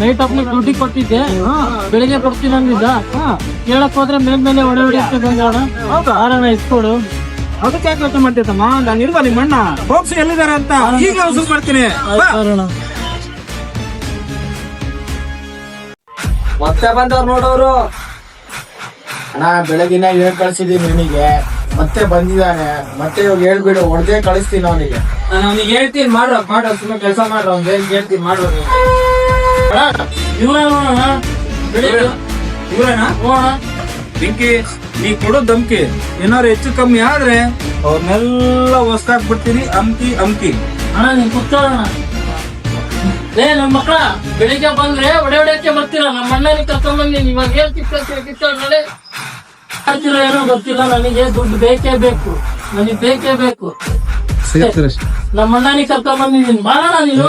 Night ಅಪ್ಲಿಕ್ duty ಕೊಟ್ಟಿದ್ದೆ, ಬೆಳಿಗ್ಗೆ ಕೊಡ್ತೀನಿ ಅಂದಿದ್ದ. ಕೇಳಕ್ ಹೋದ್ರೆ ಮೇಲೆ ಹೊಡೆ ಹೊಡಿ ಇಸ್ಕೊಡು. ಅದಕ್ಕೆ ಯಾಕೆ ಯೋಚನೆ ಮಾಡ್ತೈತಮ್ಮ? ನಾನು ಇಲ್ವಾ ನಿಮ್ಮ ಅಣ್ಣ ಹೋಗ್ಸಿ ಎಲ್ಲಿದ್ದಾರೆ ಅಂತ ಈಗ ವಸೂಲ್ ಮಾಡ್ತೀನಿ. ಮತ್ತೆ ಬಂದವ್ರು ನೋಡೋರು. ಅಣ್ಣ ಬೆಳಗಿನ ಹೇಳ್ ಕಳ್ಸಿದೀನಿ ನಿನಗೆ, ಮತ್ತೆ ಬಂದಿದ್ದಾನೆ. ಮತ್ತೆ ಇವಾಗ ಹೇಳ್ಬಿಡು, ಹೊಡೆದೇ ಕಳಿಸ್ತೀನಿ ಅವನಿಗೆ. ನಾನು ಅವನಿಗೆ ಹೇಳ್ತೀನಿ ಮಾಡ್ರ ಸುಮ್ಮನೆ ಕೆಲಸ ಮಾಡ್ರ ಅವ್ನಿಗೆ ಹೇಳ್ತೀನಿ ಮಾಡ್ರ. ಇವ್ರೇನಾ ಬೆಂಕಿ? ನೀ ಕೊಡೋ ಧಮ್ಕಿ ಏನಾರು ಹೆಚ್ಚು ಕಮ್ಮಿ ಆದ್ರೆ ಅವ್ರನ್ನೆಲ್ಲ ಹೊಸ್ಕಾಕ್ಬಿಡ್ತೀನಿ. ಅಮ್ಕಿ ಅಣ್ಣ ನೀನ್ ಕೂತ್ಕೊಳ್ಳೋಣ. ನಮ್ ಮಕ್ಕಳ ಬೆಳಿಗ್ಗೆ ಬಂದ್ರೆ ಹೊಡೆಯಕ್ಕೆ ಬರ್ತೀರ. ನಮ್ಮ ಅಣ್ಣನಿಗೆ ಕರ್ಕೊಂಡ್ ಬಂದೀನಿ. ಇವಾಗ ಏನ್ ಕಿತ್ತಳೆ ಮಾಡ್ತೀರ ಏನೋ ಗೊತ್ತಿಲ್ಲ. ನನಗೆ ದುಡ್ಡು ಬೇಕೇ ಬೇಕು, ನನಗೆ ಬೇಕೇ ಬೇಕು. ನಮ್ಮ ಅಣ್ಣನಿಗೆ ಕರ್ಕೊಂಡ್ ಬಂದಿದ್ದೀನಿ. ಮಾಡೋಣ ನೀನು.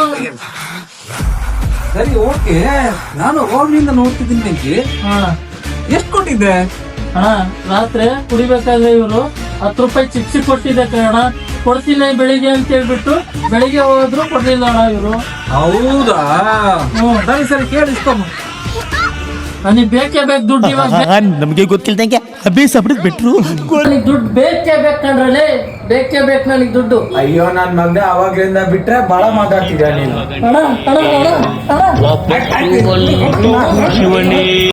ಸರಿ ಓಕೆ, ನಾನು ಹೋಗ್ಲಿಂದ ನೋಡ್ತಿದ್ದೀನಿ. ಬೆಂಕಿ ಎಷ್ಟು ಕೊಟ್ಟಿದ್ದೆ? ಅಣ್ಣ ರಾತ್ರಿ ಕುಡಿಬೇಕಾದ್ರೆ ಇವರು 10 ರೂಪಾಯಿ ಚಿಪ್ಸಿ ಕೊಟ್ಟಿದ್ದೆ ಕಣ. ಕೊಡ್ತೀನಿ ಬೆಳಿಗ್ಗೆ ಅಂತ ಹೇಳ್ಬಿಟ್ಟು ಬೆಳಿಗ್ಗೆ ಹೋದ್ರು ಕೊಡ್ಲಿಲ್ಲ ಅಣ್ಣ ಇವರು. ಹೌದಾ? ಸರಿ ಕೇಳಿಸ್ಕೊಂಬ. ನನಗೆ ಬೇಕೇ ಬೇಕು ದುಡ್ಡು. ಇವಾಗ ನಮ್ಗೆ ಗೊತ್ತಿಲ್ದಂಗೆ ಬಿಟ್ರು. ನನಗೆ ದುಡ್ಡು ಬೇಕೇ ಬೇಕು ಕಣ್ರಲ್ಲಿ, ಬೇಕೇ ಬೇಕು ನನಗೆ ದುಡ್ಡು. ಅಯ್ಯೋ ನನ್ ಮಗನೇ, ಅವಾಗ್ಲಿಂದ ಬಿಟ್ರೆ ಬಹಳ ಮಾತಾಡ್ತಿದ್ಯಾ ನೀನು. ಅಣ್ಣ